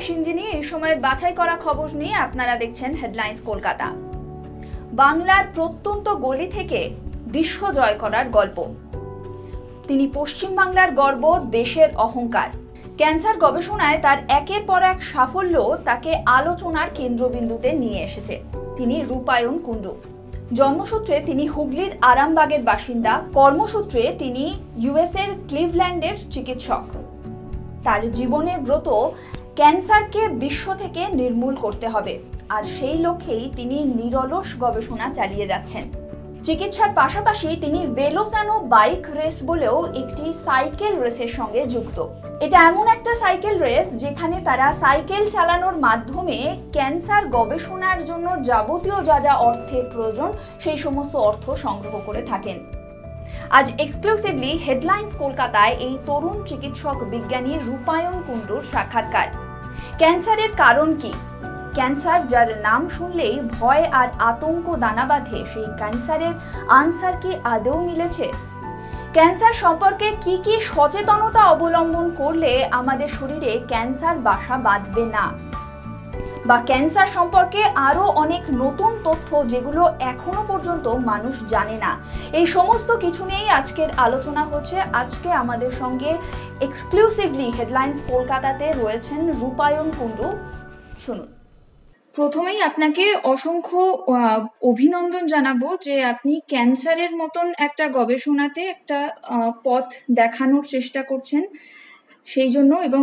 সিঞ্জিনি। এই সময়ের বাছাই করা খবর নিয়ে আপনারা দেখছেন হেডলাইন্স কলকাতা। বাংলার প্রত্যন্ত গলি থেকে বিশ্ব জয় করার গল্প। তিনি পশ্চিম বাংলার গর্ব, দেশের অহংকার। ক্যান্সার গবেষণায় তার একের পর এক সাফল্য তাকে আলোচনার কেন্দ্রবিন্দুতে নিয়ে এসেছে। তিনি রূপায়ণ কুণ্ডু। জন্মসূত্রে তিনি হুগলির আরামবাগের বাসিন্দা, কর্মসূত্রে তিনি ইউএসের ক্লিভল্যান্ডের চিকিৎসক। তার জীবনের ব্রত ক্যান্সারকে বিশ্ব থেকে নির্মূল করতে হবে, আর সেই লক্ষ্যেই তিনি নিরলস গবেষণা চালিয়ে যাচ্ছেন। চিকিৎসার পাশাপাশি তিনি ভেলোসানো বাইক রেস বলেও একটি সাইকেল রেসের সঙ্গে যুক্ত। এটা এমন একটা সাইকেল রেস যেখানে তারা সাইকেল চালানোর মাধ্যমে ক্যান্সার গবেষণার জন্য যাবতীয় যা যা অর্থের প্রয়োজন সেই সমস্ত অর্থ সংগ্রহ করে থাকেন। আজ এক্সক্লুসিভলি হেডলাইন্স কলকাতায় এই তরুণ চিকিৎসক বিজ্ঞানী রূপায়ণ কুণ্ডুর সাক্ষাৎকার। ক্যান্সারের কারণ কি? ক্যান্সার যার নাম শুনলেই ভয় আর আতঙ্ক দানা বাঁধে, সেই ক্যান্সারের আনসার কি আদৌ মিলেছে? ক্যান্সার সম্পর্কে কি কি সচেতনতা অবলম্বন করলে আমাদের শরীরে ক্যান্সার বাসা বাঁধবে না, বা ক্যান্সার সম্পর্কে আরো অনেক নতুন তথ্য যেগুলো এখনো পর্যন্ত মানুষ জানে না। এই সমস্ত কিছু নিয়েই আজকের আলোচনা হচ্ছে। আজকে আমাদের সঙ্গে এক্সক্লুসিভলি হেডলাইন্স কলকাতাতে রয়েছেন রূপায়ণ কুণ্ডু। শুনুন। প্রথমেই আপনাকে অসংখ্য অভিনন্দন জানাবো যে আপনি ক্যান্সারের মতন একটা গবেষণাতে একটা পথ দেখানোর চেষ্টা করছেন সেই জন্য, এবং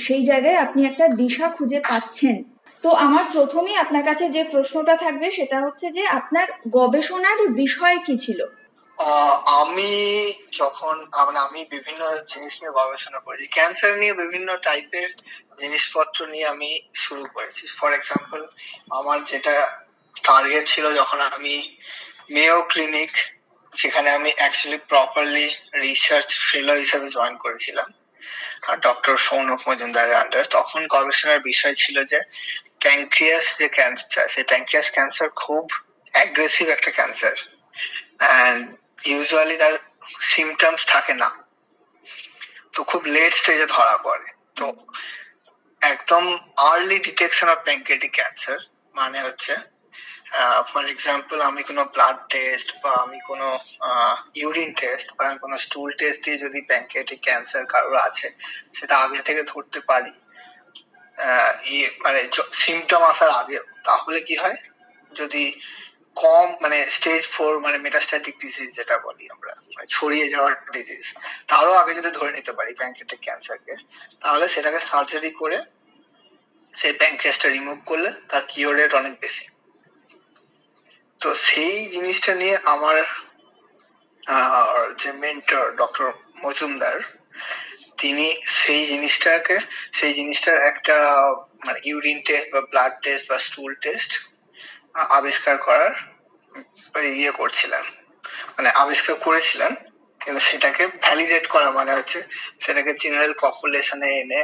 সেই জায়গায় আপনি একটা দিশা খুঁজে পাচ্ছেন। তো আমার প্রথমেই আপনার কাছে যে প্রশ্নটা থাকবে সেটা হচ্ছে যে আপনার গবেষণার বিষয় কি ছিল? আমি আমি বিভিন্ন জিনিস নিয়ে গবেষণা করেছি। ক্যান্সার নিয়ে বিভিন্ন টাইপের জিনিসপত্র নিয়ে আমি শুরু করেছি। ফর এক্সাম্পল, আমার যেটা টার্গেট ছিল যখন আমি মেয়ো ক্লিনিক, সেখানে আমি অ্যাকচুয়ালি প্রপারলি রিসার্চ ফেলো হিসেবে জয়েন করেছিলাম ডক্টর সৌনক মজুমদারের আন্ডার, তখন গবেষণার বিষয় ছিল যে প্যানক্রিয়াস যে ক্যান্সার, সেই প্যানক্রিয়াস ক্যান্সার খুব অ্যাগ্রেসিভ একটা ক্যান্সার, অ্যান্ড ইউজুয়ালি তার সিমটমস থাকে না, তো খুব লেট স্টেজে ধরা পড়ে। তো একদম early detection of pancreatic cancer মানে হচ্ছে, ফর এক্সাম্পল, আমি কোনো ব্লাড টেস্ট বা আমি কোনো ইউরিন টেস্ট বা আমি কোনো স্টুল টেস্ট দিয়ে যদি প্যানক্রিয়াটিক ক্যান্সার কারোর আছে সেটা আগে থেকে ধরতে পারি, মানে সিমটম আসার আগে, তাহলে কি হয়, যদি কম মানে স্টেজ 4 মানে মেটাস্ট্যাটিক ডিজিজ যেটা বলি আমরা, মানে ছড়িয়ে যাওয়ার ডিজিজ, তারও আগে যদি ধরে নিতে পারি প্যানক্রিয়াটিক ক্যান্সারকে, তাহলে সেটাকে সার্জারি করে সেই প্যানক্রিয়াসটা রিমুভ করলে তার কিওর রেট অনেক বেশি। তো সেই জিনিসটা নিয়ে আমার যে মেন্টর ডক্টর মজুমদার, তিনি সেই জিনিসটার একটা মানে ইউরিন টেস্ট বা ব্লাড টেস্ট বা স্টুল টেস্ট আবিষ্কার করার আবিষ্কার করেছিলেন, কিন্তু সেটাকে ভ্যালিডেট করা মানে হচ্ছে সেটাকে জেনারেল পপুলেশনে এনে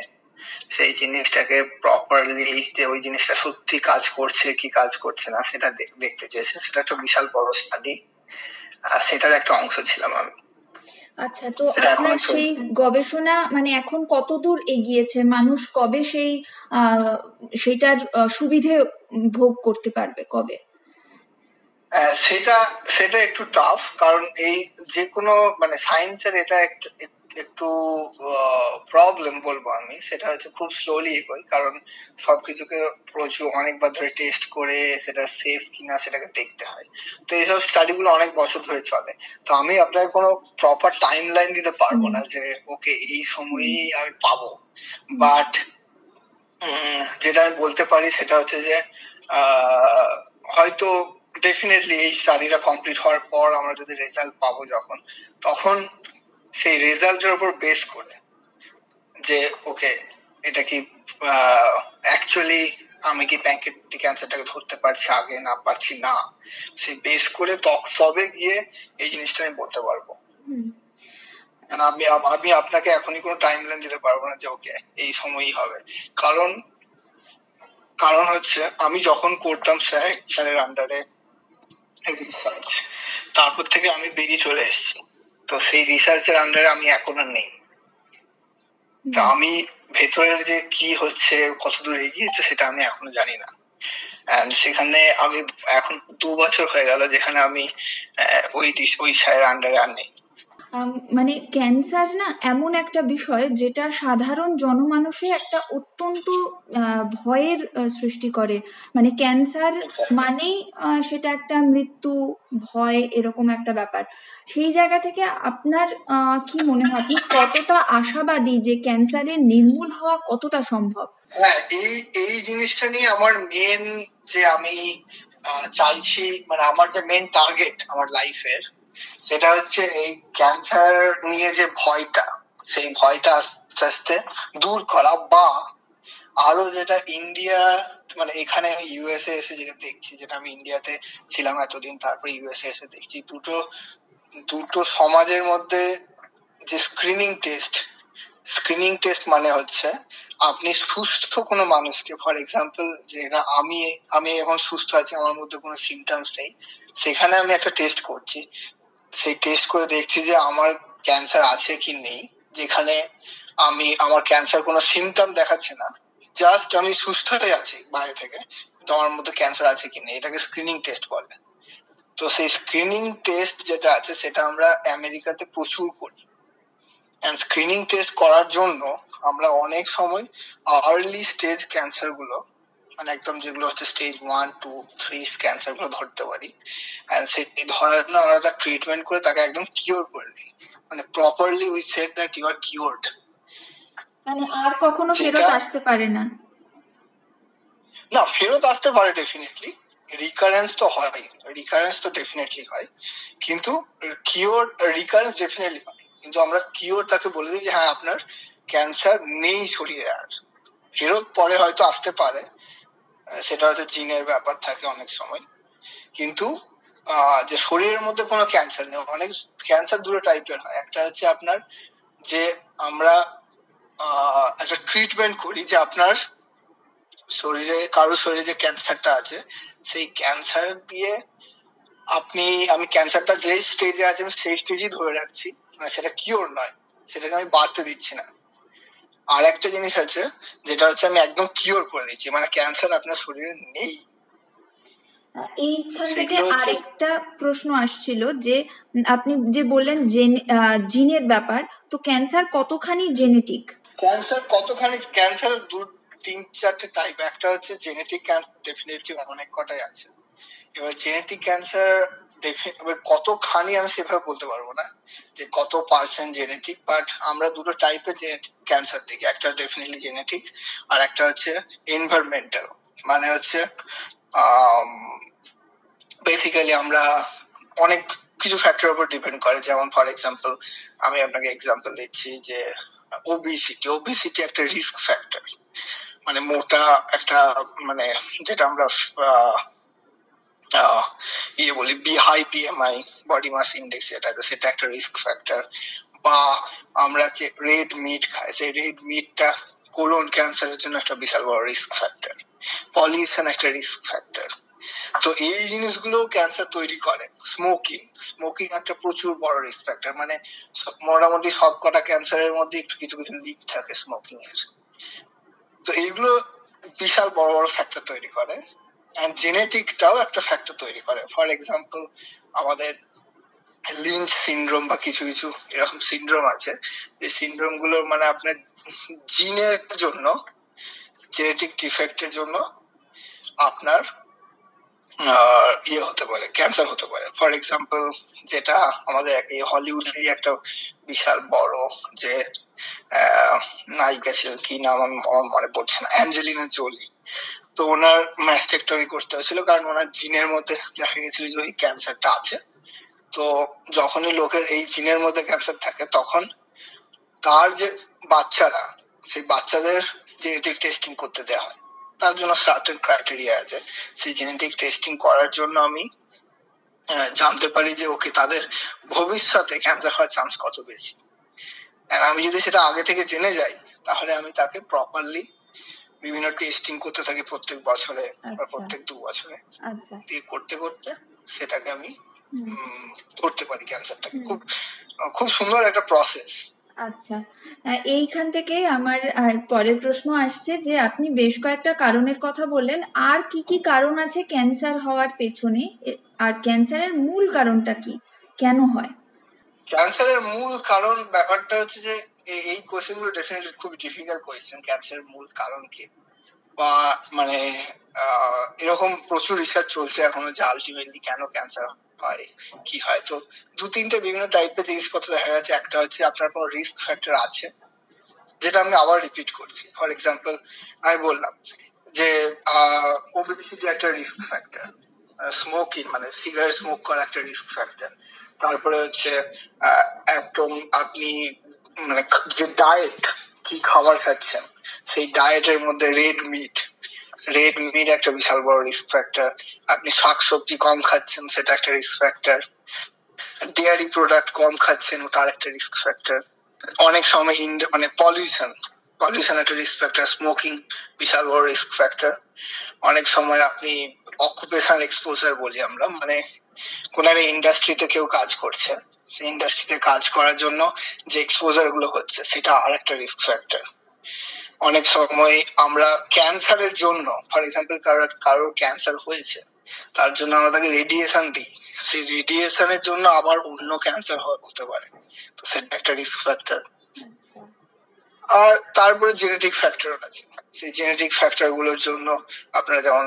সেই জিনিসটাকে প্রপারলি, যে ওই জিনিসটা সত্যি কাজ করছে কি কাজ করছে না সেটা দেখতে চেয়েছে। সেটা একটা বিশাল বড় স্টাডি, সেটার একটা অংশ ছিলাম আমি। আচ্ছা, তো আপনার সেই গবেষণা মানে এখন কতদূর এগিয়েছে? মানুষ কবে সেইটার সুবিধে ভোগ করতে পারবে, কবে? সেটা একটু টাফ, কারণ এই যে কোনো মানে সায়েন্সের এটা একটু প্রবলেম বলবো আমি, সেটা হচ্ছে খুব স্লোলি এগোয়, কারণ সবকিছুকে প্রচুর অনেকবার ধরে টেস্ট করে সেটা সেফ কিনা সেটাকে দেখতে হয়। তো এইসব স্টাডি গুলো অনেক বছর ধরে চলে। তো আমি আপনাকে কোনো প্রপার টাইম লাইন দিতে পারবো না যে ওকে এই সময়ই আমি পাবো, বাট যেটা আমি বলতে পারি সেটা হচ্ছে যে হয়তো ডেফিনেটলি এই স্টাডিটা কমপ্লিট হওয়ার পর আমরা যদি রেজাল্ট পাবো যখন, তখন সেই রেজাল্টের উপর বেস করে যে ওকে এটা কি অ্যাকচুয়ালি আমি কি প্যানক্রিয়াটিক ক্যান্সারটাকে ধরতে পারছি আগে না পারছি না, সেই বেস করে তবে গিয়ে এই জিনিসটা আমি বলতে পারবো। আমি আপনাকে এখনই কোনো টাইম লাইন দিতে পারবো না যে ওকে এই সময়ই হবে, কারণ হচ্ছে আমি যখন করতাম স্যারের আন্ডারে রিসার্চ, তারপর থেকে আমি বেরিয়ে চলে এসেছি। তো সেই রিসার্চের আন্ডারে আমি এখন আর নেই। তা আমি ভেতরের যে কি হচ্ছে, কতদূর এগিয়েছে সেটা আমি এখনো জানি না। And সেখানে আমি এখন 2 বছর হয়ে গেল যেখানে আমি ওই স্যারের আন্ডারে আর নেই। মানে ক্যান্সার না এমন একটা বিষয় যেটা সাধারণ জনমানুষে একটা অত্যন্ত ভয়ের সৃষ্টি করে। মানে ক্যান্সার মানেই সেটা একটা মৃত্যু, ভয়, এরকম একটা ব্যাপার। সেই জায়গা থেকে আপনার কি মনে হয়, আপনি কতটা আশাবাদী যে ক্যান্সারের নির্মূল হওয়া কতটা সম্ভব? হ্যাঁ, এই জিনিসটা নিয়ে আমার মেন যে আমি চাইছি, মানে আমার যে মেন টার্গেট আমার লাইফের, সেটা হচ্ছে এই ক্যান্সার নিয়ে যে ভয়টা, সেই ভয়টা আস্তে আস্তে দূর করা। বা আরো যেটা ইন্ডিয়া, মানে এখানে আমি ইউএসএ এসে যেটা দেখছি, যেটা আমি ইন্ডিয়াতে ছিলাম এতদিন, তারপরে ইউএসএ এসে দেখছি দুটো সমাজের মধ্যে যে স্ক্রিনিং টেস্ট মানে হচ্ছে আপনি সুস্থ কোনো মানুষকে, ফর এক্সাম্পল যেটা আমি এখন সুস্থ আছি, আমার মধ্যে কোনো সিমটমস নেই, সেখানে আমি একটা টেস্ট করছি, সেই টেস্ট করে দেখছি যে আমার ক্যান্সার আছে কি নেই। যেখানে আমার ক্যান্সার কোনো সিমটম দেখাচ্ছে না, জাস্ট আমি সুস্থ হয়ে আছি বাইরে থেকে, তো আমার মধ্যে ক্যান্সার আছে কি নেই, এটাকে স্ক্রিনিং টেস্ট বলে। তো সেই স্ক্রিনিং টেস্ট যেটা আছে সেটা আমরা আমেরিকাতে প্রচুর করি। স্ক্রিনিং টেস্ট করার জন্য আমরা অনেক সময় আর্লি স্টেজ ক্যান্সার গুলো, মানে একদম যেগুলো হচ্ছে স্টেজ 1, 2, 3 ক্যান্সার গুলো ধরতে পারি। সেই ধরার জন্য আমরা তার ট্রিটমেন্ট করে তাকে একদম কিওর করে দিই, মানে properly we said that you are cured. মানে আর কখনো ফেরত আসতে পারে না? না, ফেরত আসতে পারে ডেফিনেটলি, রিকারেন্স তো ডেফিনেটলি হয়, কিন্তু রিকারেন্স ডেফিনেটলি হয়, কিন্তু আমরা কিওর তাকে বলে দিই যে হ্যাঁ আপনার ক্যান্সার নেই শরীরে। আর ফেরত পরে হয়তো আসতে পারে, সেটা হয়তো জিনের ব্যাপার থাকে অনেক সময়, কিন্তু যে শরীরের মধ্যে কোনো ক্যান্সার নেই। অনেক ক্যান্সার দুটো টাইপের হয়, একটা হচ্ছে আপনার যে আমরা একটা ট্রিটমেন্ট করি যে আপনার কারো শরীরে যে ক্যান্সারটা আছে সেই ক্যান্সার দিয়ে আমি ক্যান্সারটা যে স্টেজে আছে আমি সেই স্টেজই ধরে রাখছি, মানে সেটা কিওর নয়, সেটাকে আমি বাড়তে দিচ্ছি না। আর একটা জিনিস আছে যেটা হচ্ছে আমি একদম কিওর করে দিচ্ছি, মানে ক্যান্সার আপনার শরীরে নেই। এইখান থেকে আরেকটা প্রশ্ন আসছিল যে আপনি যে বললেন জিনের ব্যাপার, তো ক্যান্সার কতখানি জেনেটিক? Cancer 3-4টে type. একটা হচ্ছে জেনেটিক ক্যান্সার, ডেফিনেটলি অনেক কটাই আছে। এবার জেনেটিক ক্যান্সার এবার কতখানি আমি সেভাবে বলতে পারবো না যে কত পার্সেন্ট জেনেটিক, বাট আমরা দুটো টাইপের ক্যান্সার দেখি, একটা ডেফিনেটলি জেনেটিক আর একটা হচ্ছে এনভায়রনমেন্টাল। মানে হচ্ছে বেসিক্যালি আমরা অনেক কিছু ফ্যাক্টরের উপর ডিপেন্ড করে, যেমন ফর এক্সাম্পল আমি আপনাকে এক্সাম্পল দিচ্ছি যে ওবিসিটি একটা রিস্ক ফ্যাক্টর, মানে মোটা একটা, মানে যেটা আমরা বলি high BMI, body mass index, সেটা একটা রিস্ক ফ্যাক্টর। বা আমরা যে রেড মিট খাই, সেই রেড মিটটা কোলন ক্যান্সারের জন্য একটা বিশাল বড় রিস্ক ফ্যাক্টর। পলিউশন একটা রিস্ক ফ্যাক্টর। তো এই জিনিসগুলো ক্যান্সার তৈরি করে। স্মোকিং একটা প্রচুর বড় রিস্ক ফ্যাক্টর, মানে মোটামুটি সব কটা ক্যান্সারের মধ্যে একটু কিছু কিছু লিক থাকে স্মোকিং এর। তো এইগুলো বিশাল বড় বড় ফ্যাক্টর তৈরি করে। এন্ড জেনেটিকটাও একটা ফ্যাক্টর তৈরি করে। ফর এক্সাম্পল আমাদের লিঞ্চ সিনড্রোম বা কিছু কিছু এরকম সিনড্রোম আছে, যে সিনড্রোম গুলো মানে আপনার জিনের জন্য, জেনেটিক ডিফেক্টের জন্য আপনার হতে পারে, ক্যান্সার হতে পারে। ফর এক্সাম্পল যেটা আমাদের এই হলিউডেরই একটা বিশাল বড় যে নায়িকা ছিল, কি নাম আমার মনে পড়ছে না, অ্যাঞ্জেলিনা জোলি। তো ওনার ম্যাস্টেক্টমি করতে হয়েছিল কারণ ওনার জিনের মধ্যে দেখা গেছিল যে ওই ক্যান্সারটা আছে। তো যখনই লোকের এই জিনের মধ্যে ক্যান্সার থাকে তখন তার যে বাচ্চারা, সেই বাচ্চাদের জেনেটিক টেস্টিং করতে দেওয়া হয়। তার জন্য সার্টেন ক্রাইটেরিয়া আছে। সেই জেনেটিক টেস্টিং করার জন্য আমি জানতে পারি যে ওকে তাদের ভবিষ্যতে ক্যান্সার হওয়ার চান্স কত বেশি। আমি যদি সেটা আগে থেকে জেনে যাই তাহলে আমি তাকে প্রপারলি বিভিন্ন টেস্টিং করতে থাকি প্রত্যেক বছরে বা প্রত্যেক 2 বছরে। দিয়ে করতে করতে সেটাকে আমি ধরতে পারি ক্যান্সারটাকে। খুব সুন্দর একটা প্রসেস। আচ্ছা, এইখান থেকে আমার পরের প্রশ্ন আসছে যে আপনি বেশ কয়েকটা কারণের কথা বললেন, আর কি কি কারণ আছে ক্যান্সার হওয়ার পেছনে, আর ক্যান্সারের মূল কারণটা কি, কেন হয়? ক্যান্সারের মূল কারণ ব্যাপারটা হচ্ছে যে এই কোয়েশ্চেন গুলো ডেফিনেটলি খুব ডিফিকাল্ট কোয়েশ্চেন। ক্যান্সারের মূল কারণ কি, বা মানে এরকম প্রচুর রিসার্চ চলছে এখনো যে আলটিমেটলি কেন ক্যান্সার হয়, কি হয়। তো দু তিনটে বিভিন্ন টাইপের জিনিসপত্র দেখা যাচ্ছে। একটা হচ্ছে আপনার কোনো রিস্ক ফ্যাক্টর আছে, যেটা আমি আবার রিপিট করছি। ফর এক্সাম্পল আমি বললাম যে ওবেসিটি একটা রিস্ক ফ্যাক্টর, স্মোকিং মানে সিগারেট স্মোক করা একটা রিস্ক ফ্যাক্টর। তারপরে হচ্ছে একদম আপনি মানে যে ডায়েট, কি খাবার খাচ্ছেন, সেই ডায়েটের মধ্যে রেড মিট একটা বিশাল বড় রিস্ক ফ্যাক্টর। আপনি শাকসবজি কম খাচ্ছেন, সেটা একটা রিস্ক ফ্যাক্টর। ডেয়ারি প্রোডাক্ট কম খাচ্ছেন, ওটা আরেকটা রিস্ক ফ্যাক্টর। অনেক সময় মানে পলিউশন একটা রিস্ক ফ্যাক্টর, স্মোকিং বিশাল বড় রিস্ক ফ্যাক্টর। অনেক সময় আপনি অকুপেশনাল এক্সপোজার বলি আমরা, মানে কোন একটা ইন্ডাস্ট্রিতে কেউ কাজ করছে, সেই ইন্ডাস্ট্রিতে কাজ করার জন্য যে এক্সপোজার গুলো হচ্ছে, সেটা আরেকটা রিস্ক ফ্যাক্টর। অনেক সময় আমরা ক্যান্সারের জন্য, ফর এক্সাম্পল কারোর ক্যান্সার হয়েছে, তার জন্য আমরা তাকে রেডিয়েশন দিই, সেই রেডিয়েশনের জন্য আবার অন্য ক্যান্সার হতে পারে, তো সেটা একটা রিস্ক ফ্যাক্টর। আর তারপরে জেনেটিক ফ্যাক্টর আছে। সেই জেনেটিক ফ্যাক্টর গুলোর জন্য আপনারা যেমন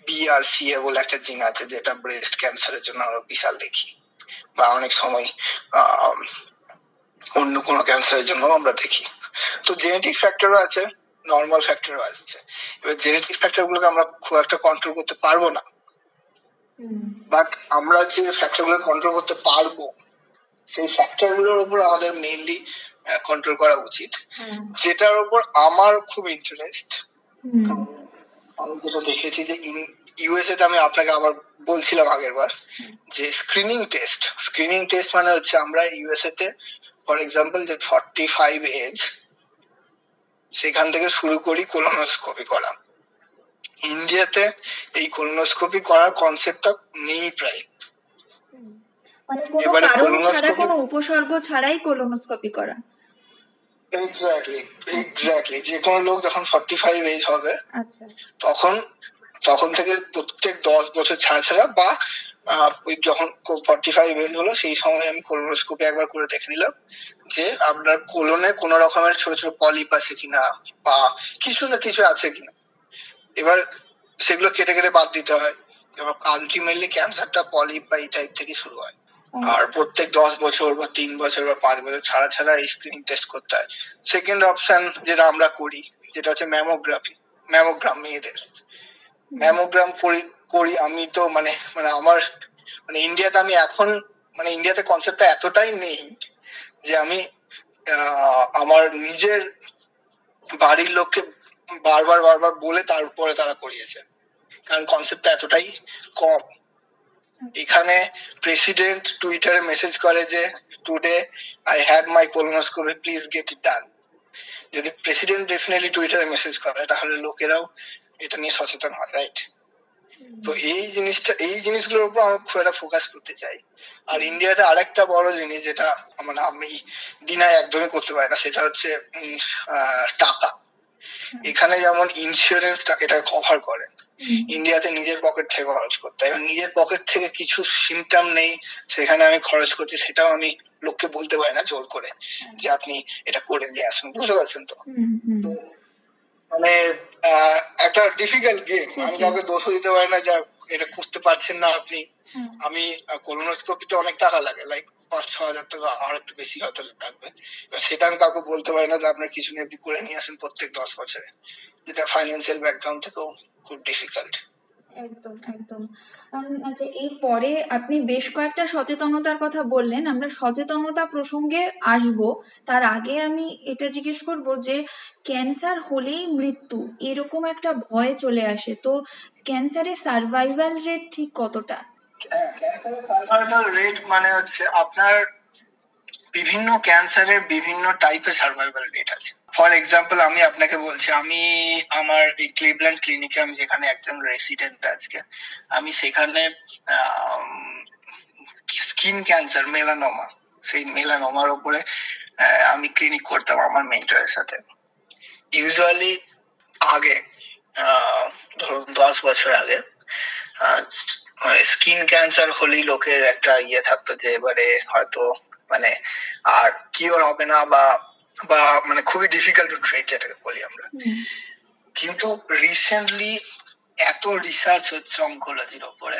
BRCA বলে একটা জিন আছে, যেটা ব্রেস্ট ক্যান্সারের জন্য আমরা বিশাল দেখি, বা অনেক সময় অন্য কোনো ক্যান্সারের জন্য আমরা দেখি। তো জেনেটিক ফ্যাক্টরও আছে, নর্মাল ফ্যাক্টরও আছে। এবার জেনেটিক ফ্যাক্টর গুলোকে আমরা খুব একটা কন্ট্রোল করতে পারবো না, বাট আমরা যে ফ্যাক্টর গুলো কন্ট্রোল করতে পারবো, সেই ফ্যাক্টর গুলোর উপর আমাদের মেইনলি কন্ট্রোল করা উচিত। যেটার উপর আমার খুব ইন্টারেস্ট, আমি যেটা দেখেছি যে USA তে, আমি আপনাকে আবার বলছিলাম আগের বার, যে স্ক্রিনিং টেস্ট মানে হচ্ছে আমরা USA তে ফর এক্সাম্পল যে 45 এজ, সেখান থেকে শুরু করি কোলোনোস্কোপি করা। ইন্ডিয়াতে এই কোলোনোস্কোপি করার কনসেপ্টটা নেই প্রায়, মানে কোনো কারণ ছাড়া, কোনো উপসর্গ ছাড়াই কোলোনোস্কোপি করা। এক্স্যাক্টলি যে কোনো লোক যখন 45 এজ হবে, তখন থেকে প্রত্যেক 10 বছর ছাড়া ছাড়া, বা যখন 45 এজ হলো, সেই সময় আমি কোলোনোস্কোপি একবার করে দেখে নিলাম যে আপনার কোলনে কোন রকমের ছোট ছোট পলিপ আছে কিনা, বা কিছু না কিছু আছে কিনা। এবার সেগুলো কেটে কেটে বাদ দিতে হয়। এবার আলটিমেটলি ক্যান্সারটা পলিপ বা এই টাইপ থেকে শুরু হয়। আর প্রত্যেক 10 বছর বা 3 বছর বা 5 বছর ছাড়া ছাড়া এই স্ক্রিনিং টেস্ট করতে হয়। সেকেন্ড অপশন যেটা আমরা করি, যেটা হচ্ছে ম্যামোগ্রাম। মেয়েদের ম্যামোগ্রাম করি আমি। তো মানে আমার ইন্ডিয়াতে, আমি এখন ইন্ডিয়াতে কনসেপ্টটা এতটাই নেই যে আমি আমার নিজের বাড়ির লোককে বারবার বলে তারপরে তারা করিয়েছে, কারণ কনসেপ্টটা এতটাই কম। এখানে প্রেসিডেন্ট টুইটারে মেসেজ করে যে today I had my colonoscopy, please get it done. যদি প্রেসিডেন্ট ডেফিনেটলি টুইটারে মেসেজ করে, তাহলে লোকেরাও এটা নিয়ে সচেতন হয়, রাইট? তো এই জিনিসগুলোর উপর আমি খুব একটা ফোকাস করতে চাই। আর ইন্ডিয়াতে আরেকটা বড় জিনিস যেটা আমি ডিনাই একদমই করতে পারি না, সেটা হচ্ছে টাকা। এখানে যেমন ইন্স্যুরেন্স এটা কভার করে, ইন্ডিয়াতে নিজের পকেট থেকে খরচ করতে হয়। নিজের পকেট থেকে কিছু সিমটম নেই, সেখানে আমি খরচ করছি, সেটাও আমি লোককে বলতে পারি না জোর করে যে আপনি এটা করে নিয়ে আসুন। বুঝতে পারছেন তো? মানে একটা ডিফিকাল্ট গেম। আমি কাউকে দোষও দিতে পারি না যে এটা করতে পারছেন না আপনি। আমি কোলোনোস্কোপিতে অনেক টাকা লাগে, লাইক 5-6 হাজার টাকা, আর একটু বেশি হয়তো লাগবে। সেটা আমি কাউকে বলতে পারি না যে আপনার কিছু নিয়ে আপনি করে নিয়ে আসেন প্রত্যেক 10 বছরে, যেটা ফাইন্যান্সিয়াল ব্যাকগ্রাউন্ড থেকেও খুব ডিফিকাল্ট। একদম একদম। আচ্ছা, এরপরে আপনি বেশ কয়েকটা সচেতনতার কথা বললেন, আমরা সচেতনতা প্রসঙ্গে আসব। তার আগে আমি এটা জিজ্ঞেস করব যে ক্যান্সার হলেই মৃত্যু, এরকম একটা ভয় চলে আসে, তো ক্যান্সারের সার্ভাইভাল রেট ঠিক কতটা? ক্যান্সারের সার্ভাইভাল রেট মানে হচ্ছে আপনার বিভিন্ন ক্যান্সারের বিভিন্ন টাইপের সার্ভাইভাল রেট আছে। ফর এক্সাম্পল আমি আপনাকে বলছি, আমি আমার এই ক্লিভল্যান্ড ক্লিনিকে, আমি যেখানে একজন রেসিডেন্ট আজকে, আমি সেখানে স্কিন ক্যান্সার, মেলানোমা, সেই মেলানোমার উপরে আমি ক্লিনিক করতাম আমার মেন্টরের সাথে। ইউজুয়ালি আগে ধরুন 10 বছর আগে স্কিন ক্যান্সার হলেই লোকের একটা ইয়ে থাকতো যে এবারে হয়তো মানে আর কিওর হবে না, বা মানে খুবই ডিফিকাল্ট টু ট্রিট যেটাকে বলি আমরা। কিন্তু রিসেন্টলি এত রিসার্চ হচ্ছে অঙ্কোলজির উপরে,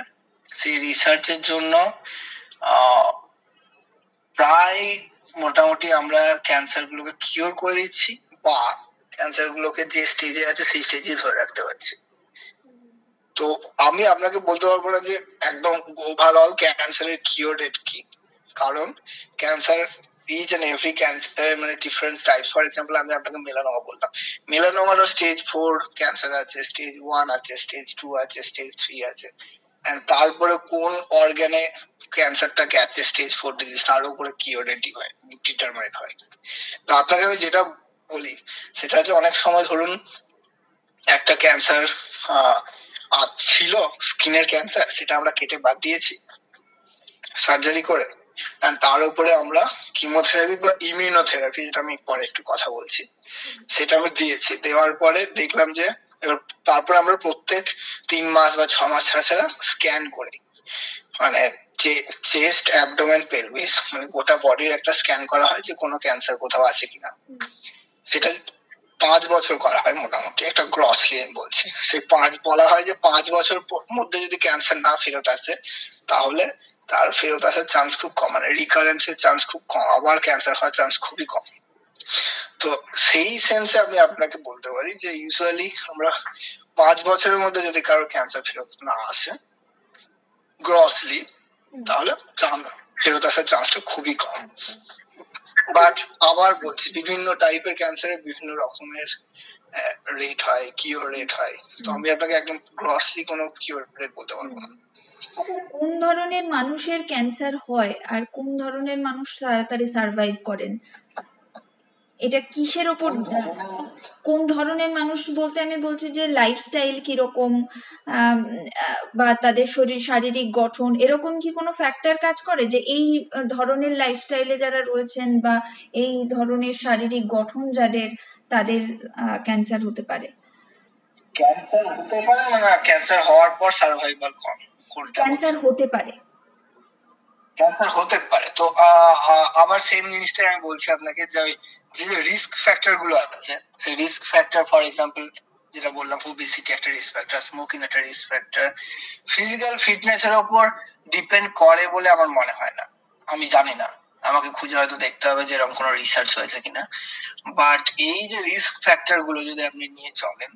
সেই রিসার্চের জন্য প্রায় মোটামুটি আমরা ক্যান্সার গুলোকে কিওর করে দিচ্ছি, বা ক্যান্সার গুলোকে যে স্টেজে আছে সেই স্টেজে ধরে রাখতে পারছি। তো আমি আপনাকে বলতে পারবো না যে একদম ওভারঅল ক্যান্সারের কিওর রেট কি, কারণ cancer each and every cancer মানে ডিফারেন্ট টাইপস। ফর এক্সাম্পল আমি আপনাকে মেলানোমা বললাম, মেলানোমারও স্টেজ 4 ক্যান্সার আছে, স্টেজ 1 আছে, স্টেজ 2 আছে, স্টেজ 3 আছে, এন্ড তারপরে কোন অর্গানে ক্যান্সারটা গেছে স্টেজ 4 ডিজিজ তার উপরে কিওর রেট ডিটারমাইন হয়। তো আপনাকে আমি যেটা বলি সেটা হচ্ছে অনেক সময় ধরুন একটা ক্যান্সার ছিল স্কিনের ক্যান্সার, সেটা আমরা কেটে বাদ দিয়েছি সার্জারি করে, তার উপরে আমরা কিমোথেরাপি বা ইমিউনোথেরাপি, যেটা আমি পরে একটু কথা বলছি, সেটা আমি দিয়েছি। দেওয়ার পরে দেখলাম যে এবার তারপরে আমরা প্রত্যেক 3 মাস বা 6 মাস ছাড়া ছাড়া স্ক্যান করি, মানে চেস্ট, অ্যাবডোমেন, পেলভিস মানে গোটা বডির একটা স্ক্যান করা হয় যে কোনো ক্যান্সার কোথাও আছে কিনা। সেটা 5 বছর করা হয় মোটামুটি, একটা গ্রসলি আমি বলছি। সেই বলা হয় যে 5 বছর মধ্যে যদি ক্যান্সার না ফেরত আসে তাহলে তার ফেরত আসার চান্স খুব কম, মানে রিকারেন্সের চান্স খুব কম, আবার ক্যান্সার হওয়ার চান্স খুবই কম। তো সেই সেন্সে আমি আপনাকে বলতে পারি যে ইউজুয়ালি আমরা 5 বছরের মধ্যে যদি কারো ক্যান্সার ফেরত না আসে গ্রসলি, তাহলে ফেরত আসার চান্সটা খুবই কম। বাট আবার বলছি বিভিন্ন টাইপের ক্যান্সারের বিভিন্ন রকমের রেট হয়, কিওর রেট হয়, তো আমি আপনাকে একদম গ্রসলি কোনো কিওর রেট বলতে পারবো না। আচ্ছা, কোন ধরনের মানুষের ক্যান্সার হয় আর কোন ধরনের মানুষ তাড়াতাড়ি সার্ভাইভ করেন, এটা কিসের ওপর? কোন ধরনের মানুষ বলতে আমি বলছি যে লাইফস্টাইল কিরকম, বা তাদের শারীরিক গঠন, এরকম কি কোনো ফ্যাক্টর কাজ করে যে এই ধরনের লাইফস্টাইলে যারা রয়েছেন বা এই ধরনের শারীরিক গঠন যাদের, তাদের ক্যান্সার হতে পারে? ক্যান্সার হতে পারে মানে ক্যান্সার হওয়ার পর সার্ভাইভাল কম, কোনটা? ক্যান্সার হতে পারে, ক্যান্সার হতে পারে। তো আবার সেম জিনিসটাই আমি বলছি আপনাকে যে রিস্ক ফ্যাক্টর গুলো আছে, সেই রিস্ক ফ্যাক্টর ফর এক্সাম্পল যেটা বললাম ওবেসিটি একটা রিস্ক ফ্যাক্টর, স্মোকিং একটা রিস্ক ফ্যাক্টর, ফিজিক্যাল ফিটনেস এর উপর ডিপেন্ড করে বলে আমার মনে হয় না, আমি জানি না, আমাকে খুঁজে হয়তো দেখতে হবে যে এরকম কোনো রিসার্চ হয়েছে কিনা। বাট এই যে রিস্ক ফ্যাক্টর গুলো যদি আপনি নিয়ে চলেন,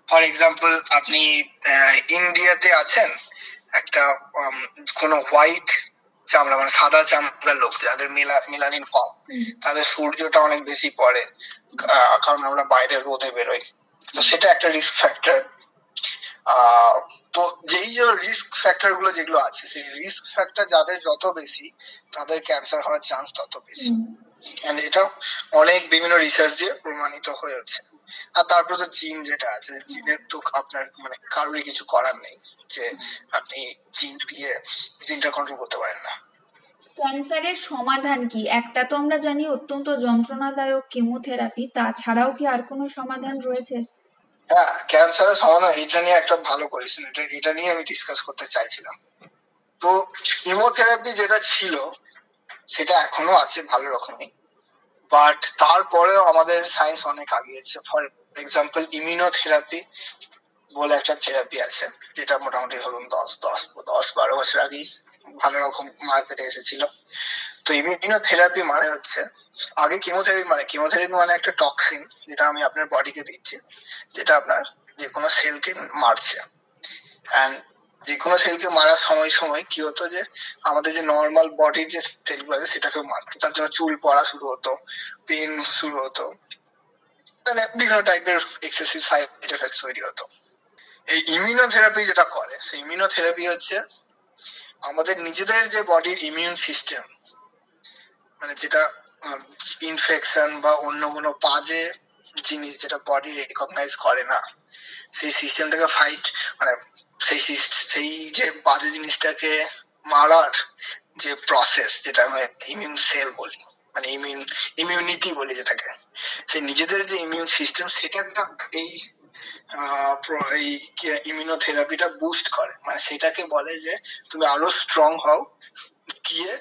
ফর এক্সাম্পল আপনি ইন্ডিয়াতে আছেন, একটা কোনো হোয়াইট চামড়া মানে সাদা চামড়ার লোক যাদের মেলানিন কম, তাদের সূর্যটা অনেক বেশি পড়ে কারণ আমরা বাইরে রোদে বেরোই, তো সেটা একটা রিস্ক ফ্যাক্টর। তো যেই যে রিস্ক ফ্যাক্টর গুলো যেগুলো আছে, সেই রিস্ক ফ্যাক্টর যাদের যত বেশি তাদের ক্যান্সার হওয়ার চান্স তত বেশি, এটা অনেক বিভিন্ন রিসার্চ দিয়ে প্রমাণিত হয়েছে। আর তারপরে তো জিন যেটা আছে, জিনের তো আপনার মানে কারোরই কিছু করার নেই যে আপনি জিন দিয়ে জিনটা কন্ট্রোল করতে পারেন না। ক্যান্সারের সমাধান কি? একটা তো আমরা জানি অত্যন্ত যন্ত্রণাদায়ক কেমোথেরাপি, তাছাড়াও কি আর কোনো সমাধান রয়েছে? হ্যাঁ, ক্যান্সারের সমাধান, এটা নিয়ে একটা ভালো কোয়েশ্চেন, এটা নিয়ে আমি ডিসকাস করতে চাইছিলাম। তো কেমোথেরাপি যেটা ছিল সেটা এখনো আছে ভালো রকমই, বাট তারপরেও আমাদের সায়েন্স অনেক আগিয়েছে। ফর এক্সাম্পল ইমিউনোথেরাপি বলে একটা থেরাপি আছে, যেটা মোটামুটি ধরুন 10-12 বছর আগেই ভালো রকম মার্কেটে এসেছিল। তো ইমিউনোথেরাপি মানে হচ্ছে, আগে কেমোথেরাপি মানে একটা টক্সিন যেটা আমি আপনার বডিকে দিচ্ছি, যেটা আপনার যে কোনো সেলকে মারছে। অ্যান্ড যে কোনো সেলকে মারার সময় কি হতো যে আমাদের যে নর্মাল বডির যে সেলগুলো আছে সেটাকেও মারতো, তার জন্য চুল পড়া শুরু হতো, পেন শুরু হতো, মানে বিভিন্ন টাইপের এক্সেসিভ সাইড এফেক্টস তৈরি হতো। এই ইমিউনোথেরাপি যেটা করে, সেই ইমিউনোথেরাপি হচ্ছে আমাদের নিজেদের যে বডির ইমিউন সিস্টেম, মানে যেটা ইনফেকশন বা অন্য কোনো বাজে জিনিস যেটা বডি রেকগনাইজ করে না, সেই সিস্টেমটাকে ফাইট মানে সেই যে বাজে জিনিসটাকে মারার যে প্রসেস, যেটা আমরা ইমিউন সেল বলি, মানে ইমিউনিটি বলি যেটাকে, সেই নিজেদের যে ইমিউন সিস্টেম সেটাকে এই ইমিউনোথেরাপিটা বুস্ট করে, মানে সেটাকে বলে যে তুমি আরো স্ট্রং হও, গিয়ে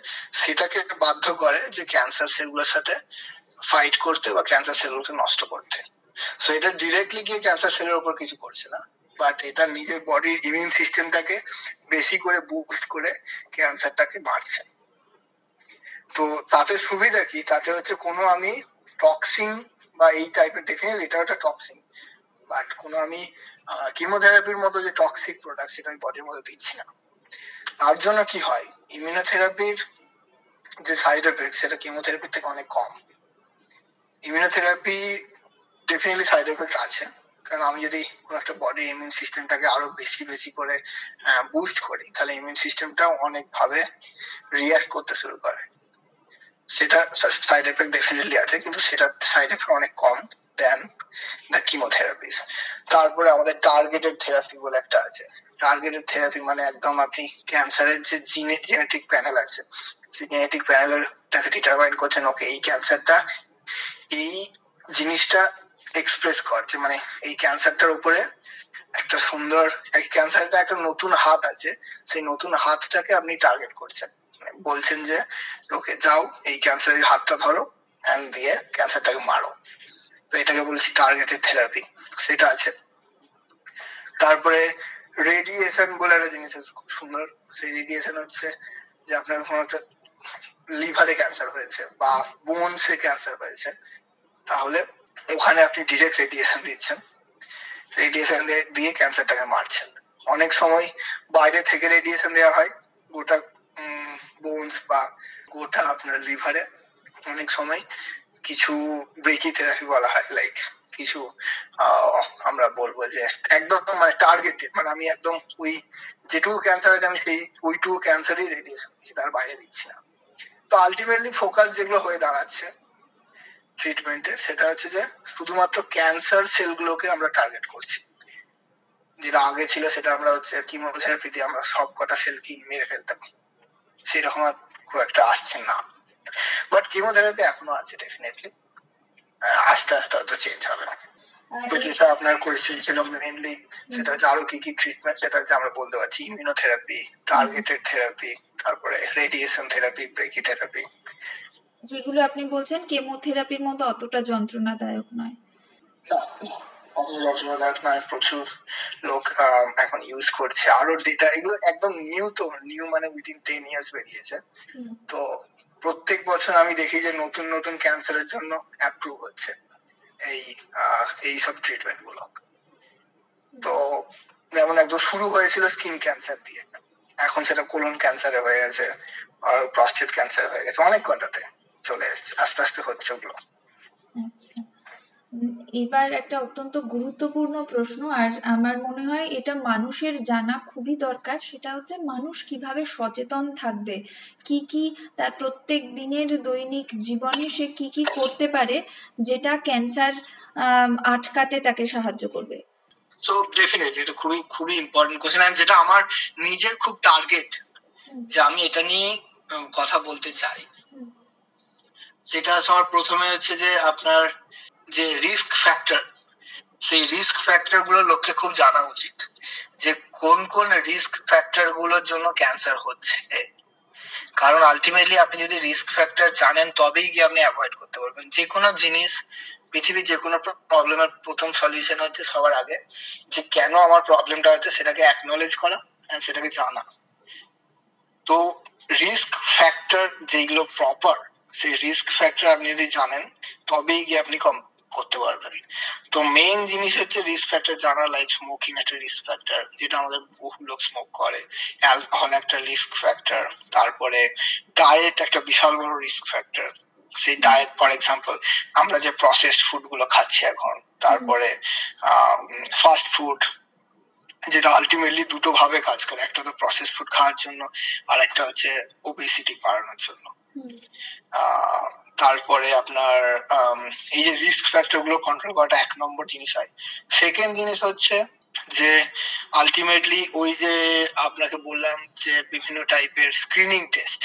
সেটাকে বাধ্য করে যে ক্যান্সার সেলগুলোর সাথে ফাইট করতে বা ক্যান্সার সেলগুলোকে নষ্ট করতে। সো এটা ডিরেক্টলি গিয়ে ক্যান্সার সেলের উপর কিছু করছে না, বাট এটা নিজের বডির ইমিউন সিস্টেমটাকে বেশি করে বুস্ট করে ক্যান্সারটাকে মারছে। তো তাতে সুবিধা কি, তাতে হচ্ছে কোনো আমি টক্সিন বা এই টাইপের, ডেফিনেটলি এটা একটা টক্সিন, বাট কোনো আমি কিমোথেরাপির মতো যে টক্সিক প্রোডাক্ট সেটা আমি বডির মধ্যে দিচ্ছি না। তার জন্য কি হয়, ইমিউনোথেরাপির যে সাইড এফেক্ট সেটা কিমোথেরাপির থেকে অনেক কম। ইমিউনোথেরাপি ডেফিনেটলি সাইড এফেক্ট আছে, কারণ আমি যদি কোনো একটা বডি ইমিউন সিস্টেমটাকে আরো বেশি বেশি করে বুস্ট করি, তাহলে ইমিউন সিস্টেমটাও অনেক ভাবে রিঅ্যাক্ট করতে শুরু করে। সেটা সাইড এফেক্ট ডেফিনেটলি আছে, কিন্তু সেটা সাইড এফেক্ট অনেক কম দেন দ্য কিমোথেরাপিস। তারপরে আমাদের টার্গেটেড থেরাপি বলে একটা আছে। টার্গেটেড থেরাপি মানে একদম আপনি ক্যান্সারের যে জেনেটিক প্যানেল আছে, সেই জেনেটিক প্যানেলটাকে ডিটারমাইন করছেন, ওকে এই ক্যান্সারটা এই জিনিসটা এক্সপ্রেস করছে, মানে এই ক্যান্সারটার উপরে একটা সুন্দর, ক্যান্সারটা একটা নতুন হাত আছে, সেই নতুন হাতটাকে আপনি টার্গেট করছেন, বলছেন যে ওকে যাও এই ক্যান্সারের হাতটা ধরো এন্ড দিয়ে ক্যান্সারটাকে মারো। তো এটাকে বলছি টার্গেটেড থেরাপি, সেটা আছে। তারপরে রেডিয়েশন বলে একটা জিনিস আছে খুব সুন্দর। সেই রেডিয়েশন হচ্ছে যে আপনার কোনো একটা লিভারে ক্যান্সার হয়েছে বা বোনসে ক্যান্সার হয়েছে, তাহলে ওখানে আপনি ডিরেক্ট রেডিয়েশন দিচ্ছেন, রেডিয়েশন দিয়ে ক্যান্সারটাকে মারছেন। অনেক সময় বাইরে থেকে রেডিয়েশন দেওয়া হয় গোটা বোনস বা গোটা আপনার লিভারে। অনেক সময় কিছু ব্রেকি থেরাপি বলা হয়, লাইক কিছু আমরা বলবো যে একদম মানে টার্গেটেড, মানে আমি একদম ওই যেটুকু ক্যান্সার আছে আমি সেই ওইটুকু ক্যান্সারই রেডিয়েশন দিচ্ছি, তার বাইরে দিচ্ছি না। তো আলটিমেটলি ফোকাস যেগুলো হয়ে দাঁড়াচ্ছে ট্রিটমেন্টের, সেটা হচ্ছে যে শুধুমাত্র ক্যান্সার সেলগুলোকে আমরা টার্গেট করছি। যেটা আগে ছিল সেটা আমরা হচ্ছে কিমোথেরাপি দিয়ে আমরা সব কটা সেলকে মেরে ফেলতাম, সেরকম আর খুব একটা আসছে না। বাট কিমোথেরাপি এখনো আছে ডেফিনেটলি, আস্তে আস্তে হয়তো চেঞ্জ হবে। তো যেটা আপনার কোয়েশ্চেন ছিল মেইনলি, সেটা হচ্ছে আরো কি কি ট্রিটমেন্ট, সেটা হচ্ছে আমরা বলতে পারছি ইমিউনোথেরাপি, টার্গেটেড থেরাপি, তারপরে রেডিয়েশন থেরাপি, ব্রেকি থেরাপি। যেগুলো আপনি বলছেন কেমোথেরাপির মতো অতটা যন্ত্রণাদায়ক নয়। না, অত যন্ত্রণাদায়ক নয়, প্রচুর লোক এখন ইউজ করছে। আরো ডেটা, এগুলো একদম নিউ, তো নিউ মানে উইদিন 10 ইয়ার্স বেরিয়েছে। তো প্রত্যেক বছর আমি দেখি যে নতুন নতুন ক্যান্সারের জন্য অ্যাপ্রুভ হচ্ছে এই সব ট্রিটমেন্ট গুলো। তো যেমন একদম শুরু হয়েছিল স্কিন ক্যান্সার দিয়ে, এখন সেটা কোলন ক্যান্সারে হয়ে গেছে আর প্রস্টেট ক্যান্সার হয়ে গেছে, অনেক কটাতে চলে এসেছে, আস্তে আস্তে হচ্ছে ওগুলো। আচ্ছা, এবার একটা অত্যন্ত গুরুত্বপূর্ণ প্রশ্ন, আর আমার মনে হয় এটা মানুষের জানা খুবই দরকার। সেটা হচ্ছে মানুষ কিভাবে সচেতন থাকবে, কি কি তার প্রত্যেক দিনের দৈনিক জীবনে সে কি কি করতে পারে যেটা ক্যান্সার আটকাতে তাকে সাহায্য করবে। সো ডেফিনেটলি এটা খুবই খুবই ইম্পর্টেন্ট কোশ্চেন, আর যেটা আমার নিজের খুব টার্গেট যে আমি এটা নিয়ে কথা বলতে চাই। সেটা সবার প্রথমে হচ্ছে যে আপনার যে রিস্ক ফ্যাক্টর, সেই রিস্ক ফ্যাক্টর গুলো লোককে খুব জানা উচিত, যে কোন কোন রিস্ক ফ্যাক্টর গুলোর জন্য ক্যান্সার হচ্ছে। কারণ আলটিমেটলি আপনি যদি রিস্ক ফ্যাক্টর জানেন তবেই গিয়ে আপনি অ্যাভয়েড করতে পারবেন যে কোনো জিনিস। পৃথিবীর যে কোনো প্রবলেমের প্রথম সলিউশন হচ্ছে সবার আগে যে কেন আমার প্রবলেমটা হচ্ছে সেটাকে অ্যাকনলেজ করা এন্ড সেটাকে জানা। তো রিস্ক ফ্যাক্টর যেগুলো প্রপার, সেই রিস্ক ফ্যাক্টর আপনি যদি জানেন তবেই গিয়ে আপনি কম করতে পারবেন। তো মেইন জিনিস হচ্ছে রিস্ক ফ্যাক্টর জানা, লাইক স্মোকিং একটা রিস্ক ফ্যাক্টর, যেটা আমাদের বহু লোক স্মোক করে। অ্যালকোহল একটা রিস্ক ফ্যাক্টর। তারপরে ডায়েট একটা বিশাল বড় রিস্ক ফ্যাক্টর। সেই ডায়েট ফর এক্সাম্পল আমরা যে প্রসেসড ফুড গুলো খাচ্ছি এখন, তারপরে ফাস্ট ফুড, যেটা আলটিমেটলি দুটো ভাবে কাজ করে, একটা তো প্রসেসড ফুড খাওয়ার জন্য আর একটা হচ্ছে ওবেসিটি বাড়ানোর জন্য। তারপরে আপনার এই যে রিস্ক ফ্যাক্টর গুলো কন্ট্রোল করাটা এক নম্বর জিনিস হয়। সেকেন্ড জিনিস হচ্ছে যে আলটিমেটলি ওই যে আপনাকে বললাম যে বিভিন্ন টাইপের স্ক্রিনিং টেস্ট,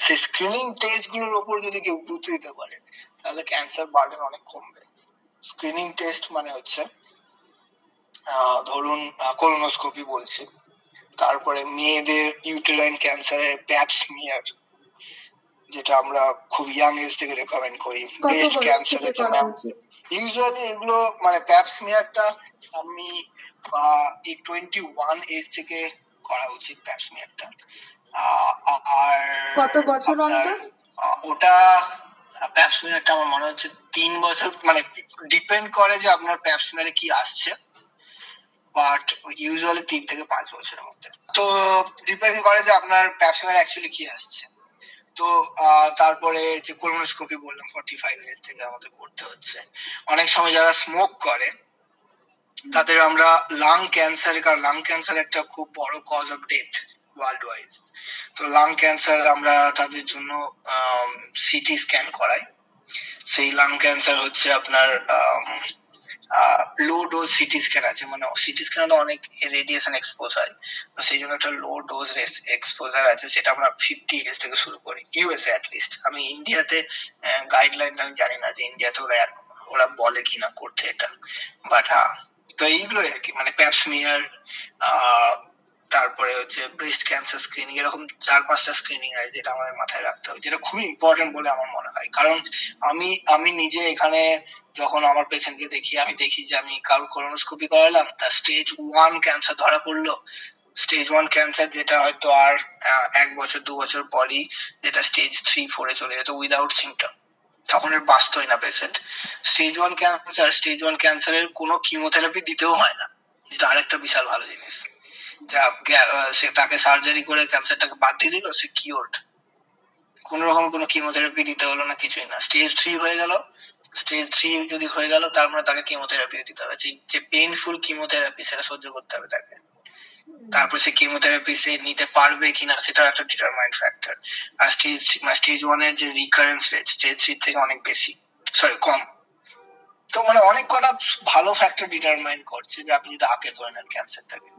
সেই স্ক্রিনিং টেস্ট গুলোর উপর যদি কেউ গুরুত্ব দিতে পারে তাহলে ক্যান্সার বার্ডেন অনেক কমবে। স্ক্রিনিং টেস্ট মানে হচ্ছে ধরুন কোলোনোস্কোপি বলছি, তারপরে মেয়েদের ইউটেরাইন ক্যান্সারের প্যাপ স্মিয়ার, যেটা আমরা খুব ইয়াং এজ থেকে রেকমেন্ড করি। ব্রেস্ট ক্যান্সারের জন্য ইউজুয়ালি এগুলো মানে প্যাপ স্মিয়ারটা আমি 21 এজ থেকে করা উচিত প্যাপ স্মিয়ারটা। আর কত বছর অন্তর? ওটা প্যাপ স্মিয়ারটা আমার মনে হচ্ছে 3 বছর, মানে ডিপেন্ড করে যে আপনার প্যাপ স্মিয়ারে কি আসছে, বাট ইউজুয়ালি 3 থেকে 5 বছরের মধ্যে। তো ডিপেন্ড করে যে আপনার প্যাপ স্মিয়ারে অ্যাকচুয়ালি কি আসছে। তো তারপরে যে কোলোনোস্কোপি বললাম 45 এজ থেকে আমাদের করতে হচ্ছে। অনেক সময় যারা স্মোক করে তাদের আমরা লাং ক্যান্সার, কারণ লাং ক্যান্সার একটা খুব বড় cause of death world wise, তো লাং ক্যান্সার আমরা তাদের জন্য সিটি স্ক্যান করাই। সেই লাং ক্যান্সার হচ্ছে আপনার লো ডোজ সিটি স্ক্যান আছে, মানে সিটি স্ক্যানে অনেক রেডিয়েশন এক্সপোজ হয়, তো সেই জন্য একটা লো ডোজ এক্সপোজার আছে, সেটা আমরা 50 এজ থেকে শুরু করি ইউএসএ অ্যাটলিস্ট। আমি ইন্ডিয়াতে গাইডলাইন আমি জানি না যে ইন্ডিয়াতে ওরা বলে কিনা করতে এটা, বাট হ্যাঁ। তো এইগুলোই আর কি, মানে প্যাপ স্মিয়ার, তারপরে হচ্ছে ব্রেস্ট ক্যান্সার স্ক্রিনিং, এরকম 4-5টা স্ক্রিনিং আছে যেটা আমাদের মাথায় রাখতে হবে, যেটা খুবই ইম্পর্টেন্ট বলে আমার মনে হয়। কারণ আমি নিজে এখানে যখন আমার পেশেন্টকে দেখি, আমি দেখি যে আমি কারো কোলোনোস্কোপি করালাম, তার স্টেজ 1 ক্যান্সার ধরা পড়লো, স্টেজ 1 ক্যান্সার যেটা হয়তো আর 1 বছর 2 বছর পরই যেটা স্টেজ 3-4 এ চলে যেত উইদাউট সিমটম, তখন এর বাঁচতই না পেশেন্ট। স্টেজ 1 ক্যান্সারের কোনো কিমোথেরাপি দিতেও হয় না, যেটা আরেকটা বিশাল ভালো জিনিস। সে তাকে সার্জারি করে ক্যান্সারটাকে বাদ দিয়ে দিল, সে কিওরড, কোন রকম কোনো কিমোথেরাপি দিতে হলো না, কিছুই না। স্টেজ 3 হয়ে গেল, স্টেজ 3 যদি হয়ে গেল তারপরে তাকে কিমোথেরাপি দিতে হবে, যে পেইনফুল কিমোথেরাপি সেটা সহ্য করতে হবে তাকে। তারপর সে কিমোথেরাপি সে নিতে পারবে কিনা সেটা একটা ডিটারমাইন্ড ফ্যাক্টর। আর স্টেজ 1 এর যে রিকারেন্স রেট স্টেজ 3 থেকে অনেক বেশি, কম। তো মানে অনেক কটা ভালো ফ্যাক্টর ডিটারমাইন করছে যে আপনি যদি আগে ধরে নেন ক্যান্সারটাকে।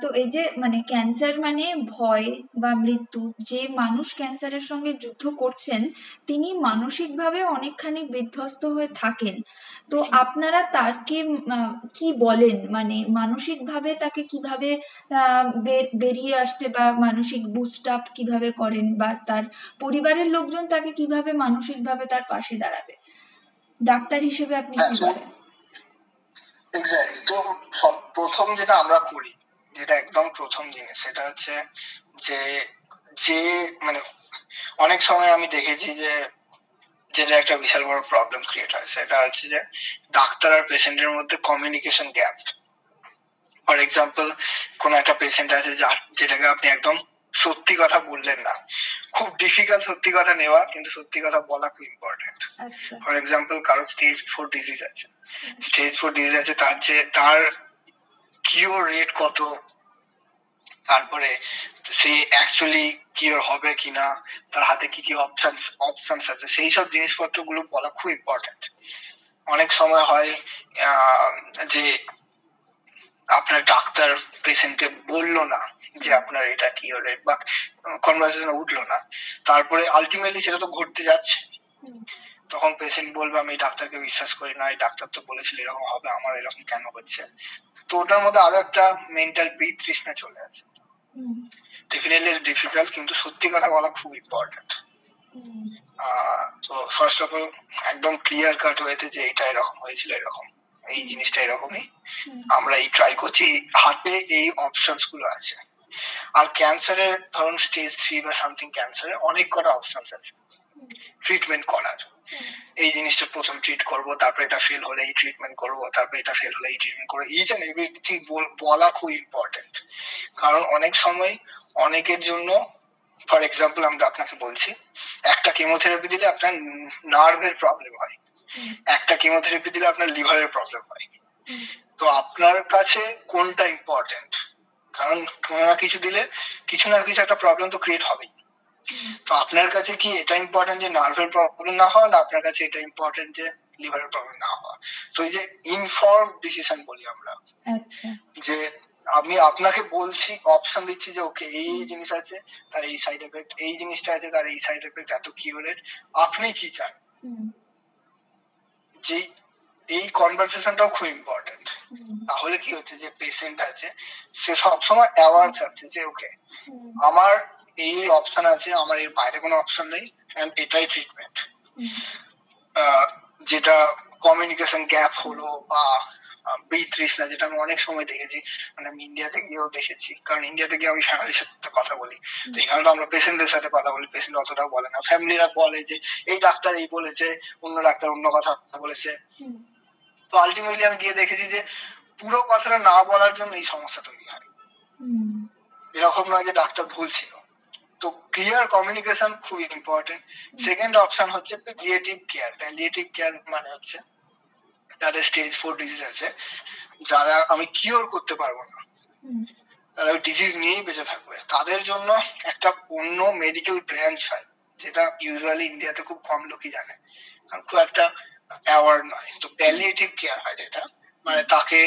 তো এই যে মানে ক্যান্সার মানে ভয় বা মৃত্যু, যে মানুষ ক্যান্সারের সঙ্গে যুদ্ধ করছেন তিনি মানসিকভাবে অনেকখানি বিধ্বস্ত হয়ে থাকেন, তো আপনারা তাকে কি বলেন, মানে মানসিকভাবে তাকে কিভাবে বেরিয়ে আসতে বা মানসিক বুস্ট আপ কিভাবে করেন, বা তার পরিবারের লোকজন তাকে কিভাবে মানসিকভাবে তার পাশে দাঁড়াবে, ডাক্তার হিসেবে আপনি কি বলেন? এক্স্যাক্টলি। তো প্রথম যেটা আমরা করি, যেটা একদম প্রথম জিনিস, সেটা হচ্ছে যে মানে অনেক সময় আমি দেখেছি যে যেটা একটা বিশাল বড় প্রবলেম ক্রিয়েট হয়, সেটা হচ্ছে যে ডাক্তার আর পেশেন্টের মধ্যে কমিউনিকেশন গ্যাপ। ফর এক্সাম্পল, কোন একটা পেশেন্ট আছে যেটাকে আপনি একদম সত্যি কথা বললেন না, খুব ডিফিকাল্ট সত্যি কথা নেওয়া, কিন্তু সত্যি কথা বলা খুব ইম্পর্টেন্ট। ফর এক্সাম্পল, কারো স্টেজ 4 ডিজিজ আছে, তার কিওর রেট কত, তারপরে সে অ্যাকচুয়ালি কিওর হবে কিনা, তার হাতে কি কি অপশনস আছে, সেই সব জিনিসপত্র গুলো বলা খুব ইম্পর্টেন্ট। অনেক সময় হয় যে আপনার ডাক্তার পেশেন্টকে বললো না যে আপনার এটা কিওর রেট, বা কনভারসেশন উঠলো না, তারপরে আলটিমেটলি সেটা তো ঘটতে যাচ্ছে, তখন পেশেন্ট বলবে আমি ডাক্তারকে বিশ্বাস করি না, এই ডাক্তার তো বলেছিল এরকম হবে, আমার এরকম কেন হচ্ছে। তো ওটার মধ্যে আরো একটা মেন্টাল বিতৃষ্ণা চলে আসে। ডেফিনেটলি ডিফিকাল্ট, কিন্তু সত্যি কথা বলা খুব ইম্পর্টেন্ট। তো ফার্স্ট অফ অল একদম ক্লিয়ার কাট হয়েছে যে এটা এরকম হয়েছিল, এরকম এই জিনিসটা এরকমই, আমরা এই ট্রাই করছি, হাতে এই অপশনস গুলো আছে। আর ক্যান্সারে ধরুন স্টেজ 3 বা সামথিং ক্যান্সারে অনেক কটা অপশনস আছে ট্রিটমেন্ট করার। এই জিনিসটা প্রথম ট্রিট করব, তারপর এটা ফেল হলে এই ট্রিটমেন্ট করব, তারপর এটা ফেল হলে এই ট্রিটমেন্ট করব। ইচ এন্ড এভরিথিং বলা খুব ইম্পর্টেন্ট, কারণ অনেক সময় অনেকের জন্য, ফর এক্সাম্পল আমি আপনাকে বলছি, একটা কেমোথেরাপি দিলে আপনার নার্ভের প্রবলেম হয়, একটা কেমোথেরাপি দিলে আপনার লিভারের প্রবলেম হয়। তো আপনার কাছে কোনটা ইম্পর্টেন্ট? কারণ কোনো না কিছু দিলে কিছু না কিছু একটা প্রবলেম তো ক্রিয়েট হবেই। তো আপনার কাছে কি এটা ইম্পর্টেন্ট যে নার্ভের প্রবলেম না হওয়া, না আপনার কাছে এটা ইম্পর্টেন্ট যে লিভারের প্রবলেম না হওয়া? তো এই যে ইনফর্ম ডিসিশন বলি আমরা, যে আমি আপনাকে বলছি, অপশন দিচ্ছি যে ওকে এই জিনিস আছে তার এই সাইড এফেক্ট, এই জিনিসটা আছে তার এই সাইড এফেক্ট, এত কিউরেট, আপনি কি চান? যে এই কনভারসেশনটাও খুব ইম্পর্টেন্ট। তাহলে কি হচ্ছে, যে পেশেন্ট আছে সে সবসময় অ্যাওয়ার থাকছে যে ওকে আমার এই অপশন আছে, আমার এর বাইরে কোনো অপশন নেই, এন্ড এটাই ট্রিটমেন্ট। যেটা কমিউনিকেশন গ্যাপ হলো বা বিতৃষ্ণা, যেটা আমি অনেক সময় দেখেছি, মানে আমি ইন্ডিয়াতে গিয়েও দেখেছি, কারণ ইন্ডিয়াতে গিয়ে আমি ফ্যামিলির সাথে কথা বলি, তো এখানে তো আমরা পেশেন্টের সাথে কথা বলি, পেশেন্ট অতটাও বলে না, ফ্যামিলিরা বলে যে এই ডাক্তার এই বলেছে, অন্য ডাক্তার অন্য কথা বলেছে। তো আলটিমেটলি আমি গিয়ে দেখেছি যে পুরো কথাটা না বলার জন্য এই সমস্যা তৈরি হয়। এরকম নয় যে ডাক্তার ভুল ছিল। তো ক্লিয়ার কমিউনিকেশন খুব ইম্পর্টেন্ট। সেকেন্ড অপশন হচ্ছে প্যালিয়েটিভ কেয়ার। প্যালিয়েটিভ কেয়ার মানে হচ্ছে যাদের স্টেজ 4 ডিজিজ আছে, যারা আমি কিওর করতে পারবো না, তারা ডিজিজ নিয়েই বেঁচে থাকবে, তাদের জন্য একটা অন্য মেডিকেল ব্রাঞ্চ হয়, যেটা ইউজুয়ালি ইন্ডিয়াতে খুব কম লোকই জানে, কারণ খুব একটা অ্যাওয়ার নয়। তো প্যালিয়েটিভ কেয়ার হয় যেটা, মানে তাকে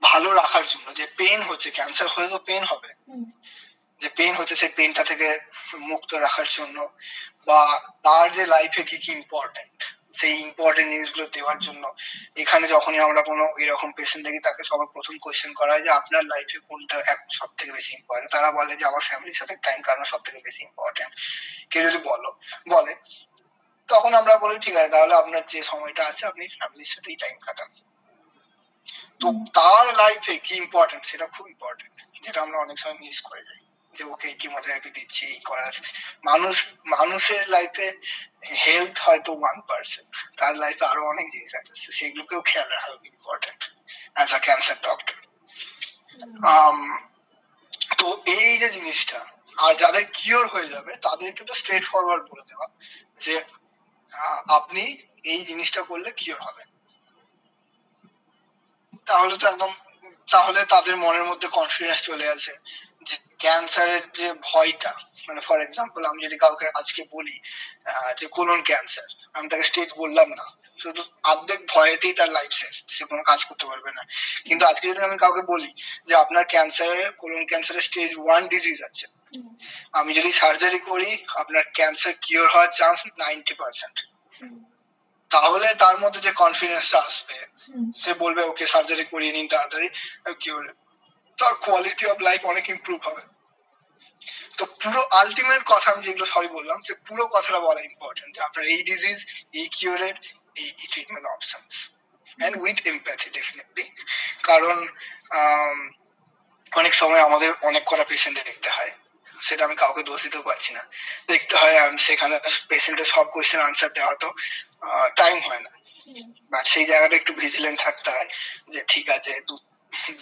ভালো রাখার জন্য, যে পেন হচ্ছে, ক্যান্সার হয়ে তো পেন হবে, যে পেন হচ্ছে সেই পেনটা থেকে মুক্ত রাখার জন্য, বা তার যে লাইফে কি কি ইম্পর্টেন্ট সেই ইম্পর্টেন্ট জিনিসগুলো দেওয়ার জন্য। এখানে যখনই আমরা কোনো এরকম পেশেন্ট দেখি, তাকে সবার প্রথম কোয়েশ্চেন করা হয় যে আপনার লাইফে কোনটা এখন সব থেকে বেশি ইম্পর্টেন্ট। তারা বলে যে আমার ফ্যামিলির সাথে টাইম কাটানো সব থেকে বেশি ইম্পর্টেন্ট। কেউ যদি বলে, তখন আমরা বলি ঠিক আছে, তাহলে আপনার যে সময়টা আছে আপনি ফ্যামিলির সাথেই টাইম কাটান। তো তার লাইফে কি ইম্পর্টেন্ট সেটা খুব ইম্পর্টেন্ট, যেটা আমরা অনেক সময় মিস করে যাই, যে ওকে কিমোথেরাপি দিচ্ছি, এই করার। মানুষের লাইফে হেলথ হয়তো 1%, তার লাইফে আরো অনেক জিনিস আছে, সেগুলোকেও খেয়াল রাখা important as a cancer doctor. তো এই যে জিনিসটা, আর যাদের কিওর হয়ে যাবে তাদেরকে তো স্ট্রেট ফরওয়ার্ড বলে দেওয়া যে আপনি এই জিনিসটা করলে কিওর হবেন। তাহলে তো একদম, তাহলে তাদের মনের মধ্যে কনফিডেন্স চলে আসে যে ক্যান্সারের যে ভয়টা, মানে ফর এক্সাম্পল আমি যদি কাউকে আজকে বলি যে কোলন ক্যান্সার, আমি তাকে স্টেজ বললাম না, শুধু অর্ধেক ভয়েতেই তার লাইফ শেষ, সে কোনো কাজ করতে পারবে না। কিন্তু আজকে যদি আমি কাউকে বলি যে আপনার ক্যান্সারের, কোলন ক্যান্সারের স্টেজ 1 ডিজিজ আছে, আমি যদি সার্জারি করি আপনার ক্যান্সার কিওর হওয়ার চান্স 90%, তাহলে তার মধ্যে যে কনফিডেন্সটা আসবে, সে বলবে ওকে সার্জারি করিয়ে নিন তাড়াতাড়ি, তার কোয়ালিটি অফ লাইফ অনেক ইমপ্রুভ হবে। তো পুরো আলটিমেট কথা আমি যেগুলো সবই বললাম, যে পুরো কথাটা বলা ইম্পর্টেন্ট, যে আপনার এই ডিজিজ, এই কিওরের, এই treatment options, and with empathy definitely. কারণ অনেক সময় আমাদের অনেক কটা পেশেন্ট দেখতে হয়, সেটা আমি কাউকে দোষ দিতে পারছি না, দেখতে হয়, সেখানে পেশেন্টের সব কোয়েশ্চেন আনসার দেওয়া তো টাইম হয় না, বাট সেই জায়গাটা একটু ভিজিলেন্ট থাকতে হয়, যে ঠিক আছে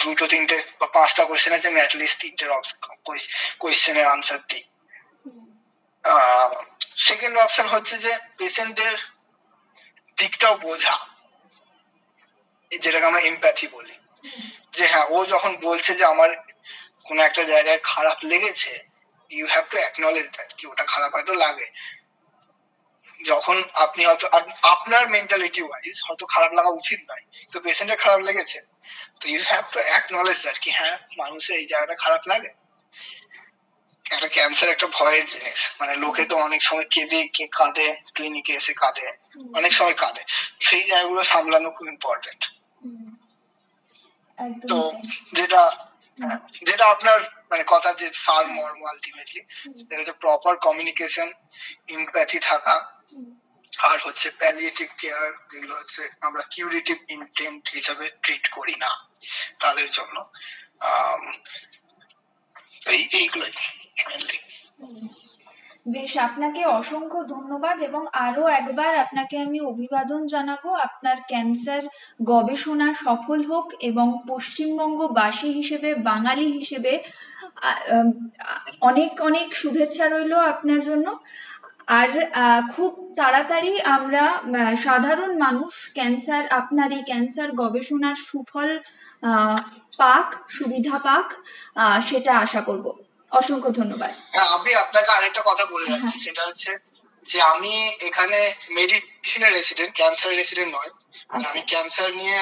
দুটো তিনটে বা 5টা কোয়েশ্চেন আছে, আমি অ্যাটলিস্ট 3টে কোয়েশ্চেনের আনসার দিই। সেকেন্ড অপশন হচ্ছে যে পেশেন্টের দিকটাও বোঝা, যেটাকে আমরা এমপ্যাথি বলি, যে হ্যাঁ ও যখন বলছে যে আমার কোন একটা জায়গায় খারাপ লেগেছে, you have to acknowledge that, কি ওটা খারাপ হয়তো লাগে। যখন আপনি হয়তো আপনার মেন্টালিটি ওয়াইজ হয়তো খারাপ লাগা উচিত নয়, তো পেশেন্টের খারাপ লেগেছে, তো you have to acknowledge that, কি হ্যাঁ মানুষের এই জায়গাটা খারাপ লাগে। একটা ক্যান্সার একটা ভয়ের জিনিস, মানে লোকে তো অনেক সময় কাঁদে, ক্লিনিকে এসে কাঁদে, অনেক সময় কাঁদে, সেই জায়গাগুলো সামলানো খুব ইম্পর্টেন্ট। তো যেটা আপনার মানে কথা, যে সার মর্ম আলটিমেটলি যেটা হচ্ছে প্রপার কমিউনিকেশন, এমপ্যাথি থাকা, আর হচ্ছে প্যালিয়েটিভ কেয়ার, যেগুলো হচ্ছে আমরা কিউরেটিভ ইনটেন্ট হিসাবে ট্রিট করি না তাদের জন্য। এইগুলোই মেনলি। বেশ, আপনাকে অসংখ্য ধন্যবাদ, এবং আরো একবার আপনাকে আমি অভিবাদন জানাবো। আপনার ক্যান্সার গবেষণা সফল হোক, এবং পশ্চিমবঙ্গবাসী হিসেবে, বাঙালি হিসেবে অনেক অনেক শুভেচ্ছা রইল আপনার জন্য। আর খুব তাড়াতাড়ি আমরা সাধারণ মানুষ ক্যান্সার, আপনার এই ক্যান্সার গবেষণার সুফল পাক, সুবিধা পাক, সেটা আশা করব। অসংখ্য ধন্যবাদ। আমি আপনাকে আরেকটা কথা বলে যাচ্ছি, সেটা হচ্ছে যে আমি এখানে মেডিসিনের রেসিডেন্ট, ক্যান্সার রেসিডেন্ট নয়। আমি ক্যান্সার নিয়ে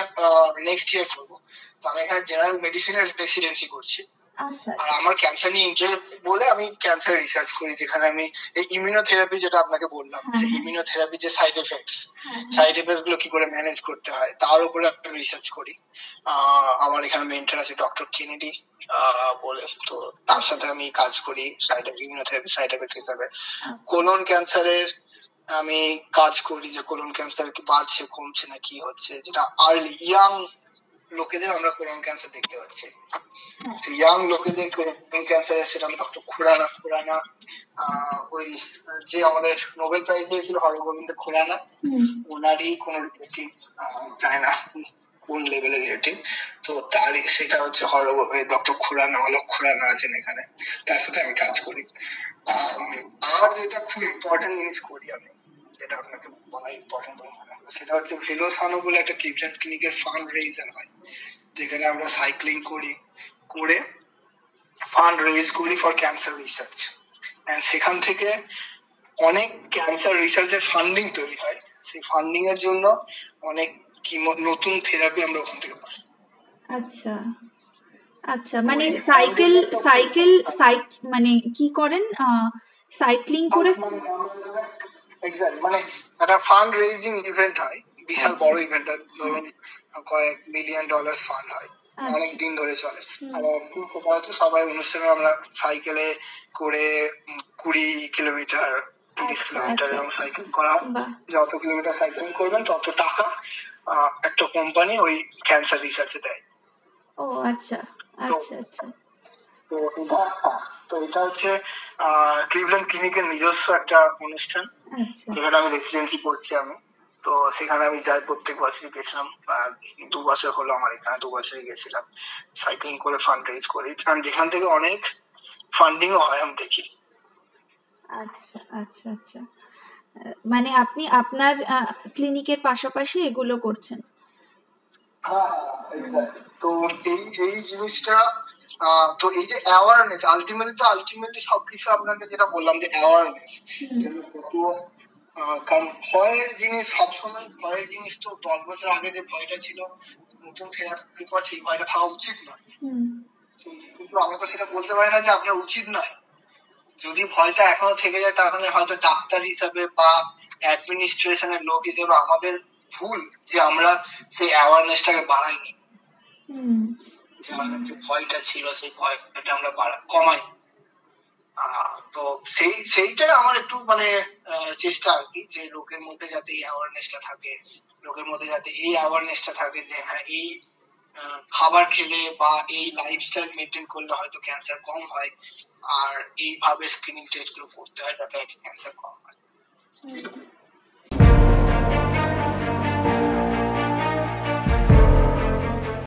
নেক্সট ইয়ার করবো, তো আমি এখানে জেনারেল মেডিসিনের রেসিডেন্সি করছি। আচ্ছা আর আচ্ছা আমার ক্যান্সার নিয়ে ইন্টারেস্ট বলে আমি ক্যান্সার রিসার্চ করি, যেখানে আমি এই ইমিউনোথেরাপি, যেটা আপনাকে বললাম হ্যাঁ যে হ্যাঁ ইমিউনোথেরাপি যে সাইড এফেক্টস, হ্যাঁ হ্যাঁ সাইড এফেক্টস গুলো কি করে ম্যানেজ করতে হয় তার উপরে আমি রিসার্চ করি। আমার এখানে মেন্টর আছে ডক্টর কেনেডি বলে, তো তার আচ্ছা সাথে আমি কাজ করি সাইড ইমিউনোথেরাপি সাইড এফেক্ট হিসাবে। আচ্ছা কোলন ক্যান্সারের আমি কাজ করি, যে কোলন ক্যান্সার কি বাড়ছে কমছে না কি হচ্ছে, যেটা আর্লি ইয়াং লোকেদের আমরা কোলন ক্যান্সার দেখতে পাচ্ছি। হ্যাঁ ইয়াং লোকেদের কোলন ক্যান্সার, সেটা ডক্টর খুরানা ওই যে আমাদের নোবেল প্রাইজ পেয়েছিল হরগোবিন্দ খুরানা, হুম ওনারই কোন রিলেটিভ, যায় না কোন লেভেলের রিলেটিভ, তো তারই সেটা হচ্ছে ডক্টর খুরানা, অলোক খুরানা আছেন এখানে, তার সাথে আমি কাজ করি। আর যেটা খুব ইম্পর্টেন্ট জিনিস করি আমি, যেটা আপনাকে বলা ইম্পর্টেন্ট বলে মনে হলো, সেটা হচ্ছে ভেলোসানো বলে একটা ক্লিভল্যান্ড ক্লিনিকের ফান্ড রেইজার হয়, যেখানে আমরা সাইক্লিং করি, করে ফান্ড রেজ করি ফর ক্যান্সার রিসার্চ। এন্ড সেখান থেকে অনেক ক্যান্সার রিসার্চের ফান্ডিং তৈরি হয়, সেই ফান্ডিং এর জন্য অনেক নতুন থেরাপি আমরা ওখান থেকে পাই। আচ্ছা আচ্ছা তো মানে এই সাইকেল ফান্ডিংটা সাইকেল মানে কি করেন সাইক্লিং করে এক্স্যাক্ট মানে একটা ফান্ড রেজিং ইভেন্ট হয়, বিশাল আচ্ছা বড় ইভেন্ট হয়, হ্যাঁ ধরুন কয়েক $1 মিলিয়ন ফান্ড হয়, অনেক আচ্ছা দিন ধরে চলে। হুম আর একদিন সেটা হচ্ছে সবাই অনুষ্ঠানে আমরা সাইকেলে করে 20 কিলোমিটার 30 আচ্ছা কিলোমিটার আচ্ছা এরকম সাইকেল করা হয়। বাহ যত কিলোমিটার সাইক্লিং করবেন তত টাকা একটা কোম্পানি ওই ক্যান্সার রিসার্চে দেয়। ও আচ্ছা তো আচ্ছা আচ্ছা তো এটা তো এটা হচ্ছে ক্লিভল্যান্ড ক্লিনিকের নিজস্ব একটা অনুষ্ঠান, আচ্ছা যেখানে আমি রেসিডেন্সি করছি আমি। তো সেখানে আমি যাই, প্রত্যেক বছরই গেছিলাম, 2 বছর হলো আমার এখানে, 2 বছরই গেছিলাম সাইক্লিং করে ফান্ড রেজ করি, কারণ যেখান থেকে অনেক ফান্ডিংও হয় আমি দেখি। আচ্ছা আচ্ছা আচ্ছা মানে আপনি আপনার ক্লিনিকের পাশাপাশি এগুলো করছেন হ্যাঁ হুম এক্স্যাক্টলি। তো এই এই জিনিসটা তো এই যে অ্যাওয়ারনেস, আলটিমেটলি সবকিছু আপনাকে যেটা বললাম যে অ্যাওয়ারনেস, হুম কত কারণ ভয়ের জিনিস, সবসময় ভয়ের জিনিস তো 10 বছর আগে যে ভয়টা ছিল নতুন থেরাপির পর, সেই ভয়টা থাকা উচিত নয়, হুম কিন্তু আমরা তো সেটা বলতে পারি না যে আপনার উচিত নয়। যদি ভয়টা এখনো থেকে যায়, তাহলে হয়তো ডাক্তার হিসাবে বা অ্যাডমিনিস্ট্রেশনের লোক হিসেবে আমাদের ভুল যে আমরা সেই অ্যাওয়ারনেসটাকে বাড়াইনি, হুম যে আমাদের যে ভয়টা ছিল সেই ভয়টা আমরা কমাই। তো সেইটাই আমার একটু মানে চেষ্টা আর কি, যে লোকের মধ্যে যাতে এই অ্যাওয়ারনেসটা থাকে, লোকের মধ্যে যাতে এই অ্যাওয়ারনেসটা থাকে যে হ্যাঁ এই খাবার খেলে বা এই লাইফস্টাইল মেনটেন করলে হয়তো ক্যান্সার কম হয়, আর এইভাবে স্ক্রিনিং টেস্ট গুলো করতে হয় যাতে ক্যান্সার কম হয়। হুম